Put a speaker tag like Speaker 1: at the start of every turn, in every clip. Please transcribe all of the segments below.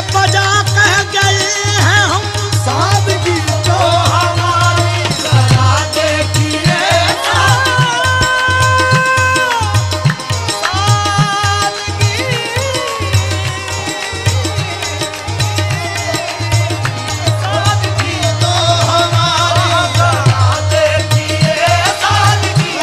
Speaker 1: बेवजह कह गए हैं हम,
Speaker 2: सादगी तो हमारी जरा देखिए, सादगी तो हमारी जरा देखिए, सादगी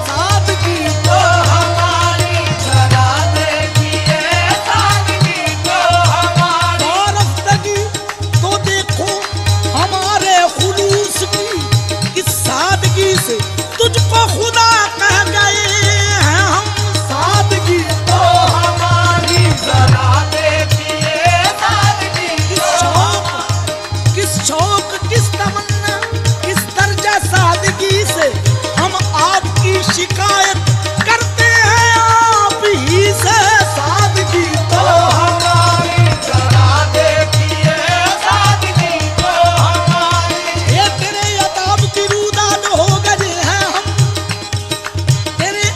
Speaker 2: सादगी तो हमारी जरा देखिए, सादगी तो हमारी।
Speaker 1: वारफ्तगी तो देखो हमारे खुलूस की, इस सादगी से तुझको खुदा कह गए हैं हम,
Speaker 2: सादगी तो हमारी जरा देखिए, सादगी तो
Speaker 1: किस शौक किस तमन्ना किस दर्जा सादगी से हम आपकी शिकायत करते हैं आप ही से।
Speaker 2: सादगी तो हमारी जरा देखिए, सादगी तो हमारी।
Speaker 1: ये तेरे अताब की रूदाद हो गए हैं हम, तेरे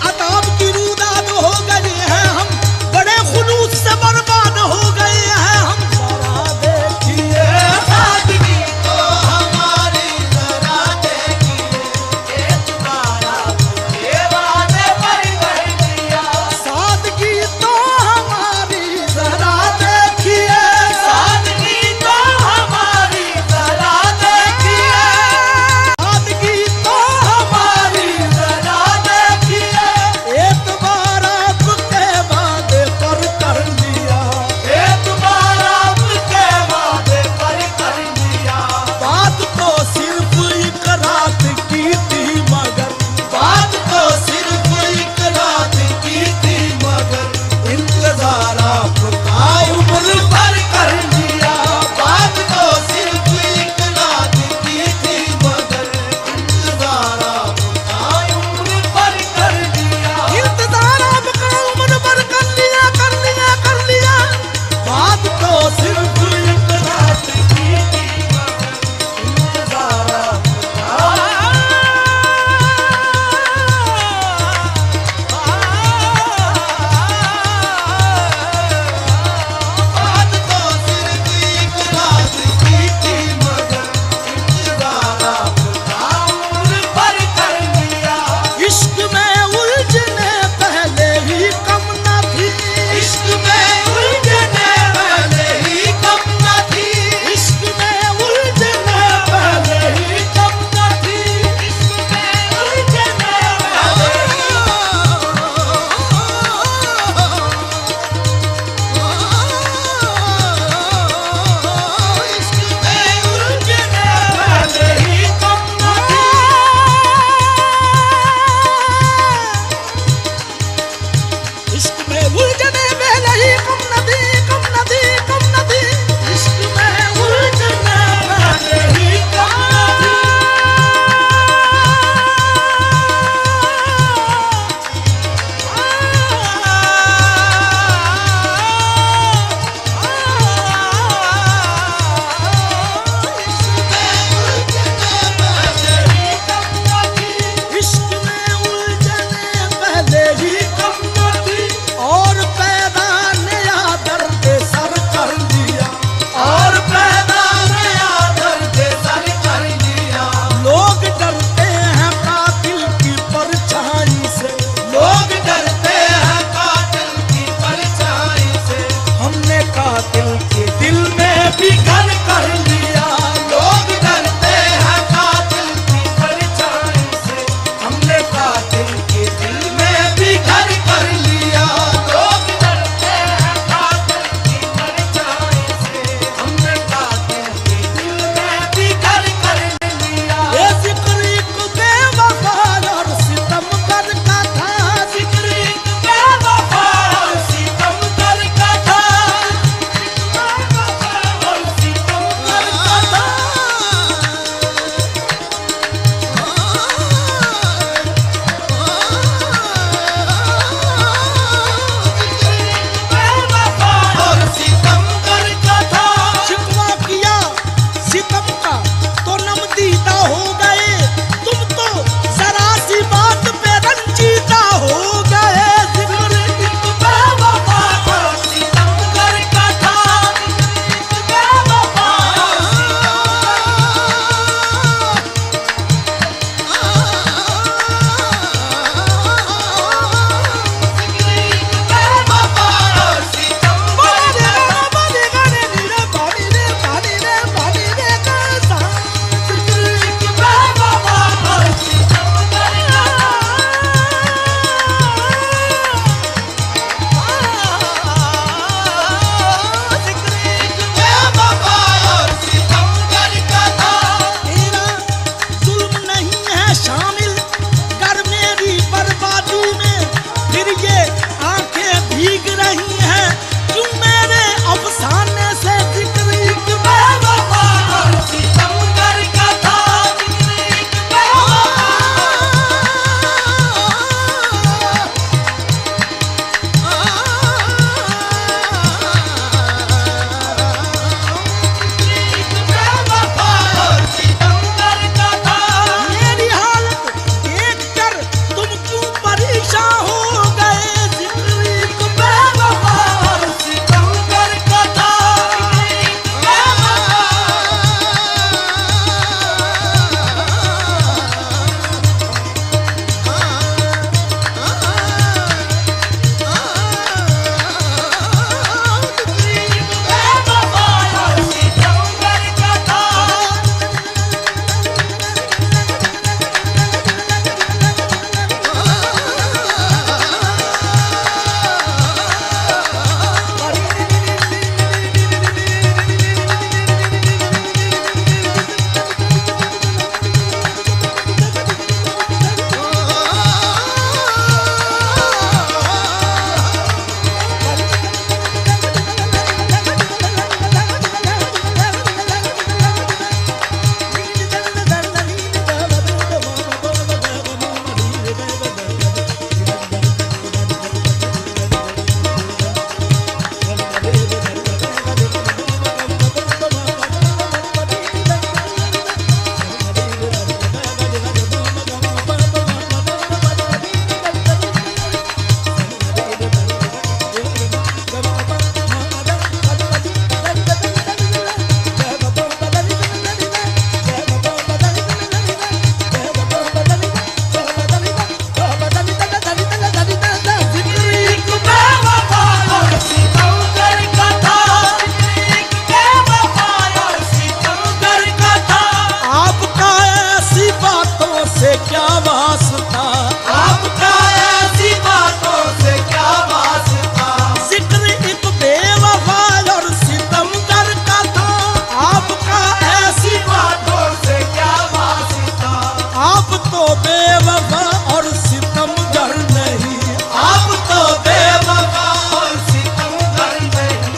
Speaker 1: तो बेवफा और सितमगर नहीं,
Speaker 2: आप तो बेवफा और सितमगर नहीं,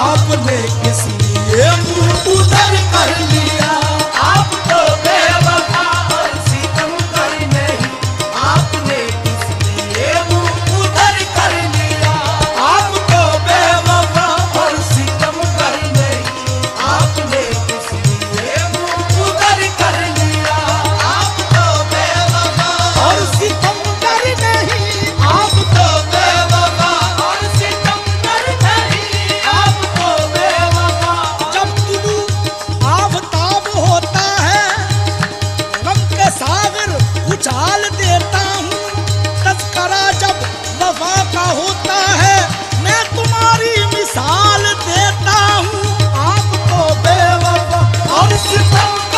Speaker 1: आपने किस लिए मुंह उधर कर लिया।
Speaker 2: आप तो बेवफा और सितमगर नहीं, आपने किस लिए मुंह उधर कर लिया। आप तो बेवफा और सितमगर नहीं, आपने किस लिए मुंह उधर कर लिया। आप तो बेवफा
Speaker 1: और सितमगर नहीं,
Speaker 2: आप तो बेवफा और सितमगर नहीं, आप तो बेवफा।
Speaker 1: जब तुलू आफताब होता है गम के सागर उछाल देता हूँ, तज़किरा जब वफा का होता है मैं तुम्हारी मिसाल देता हूँ। आप तो बेवफा
Speaker 2: और सितमगर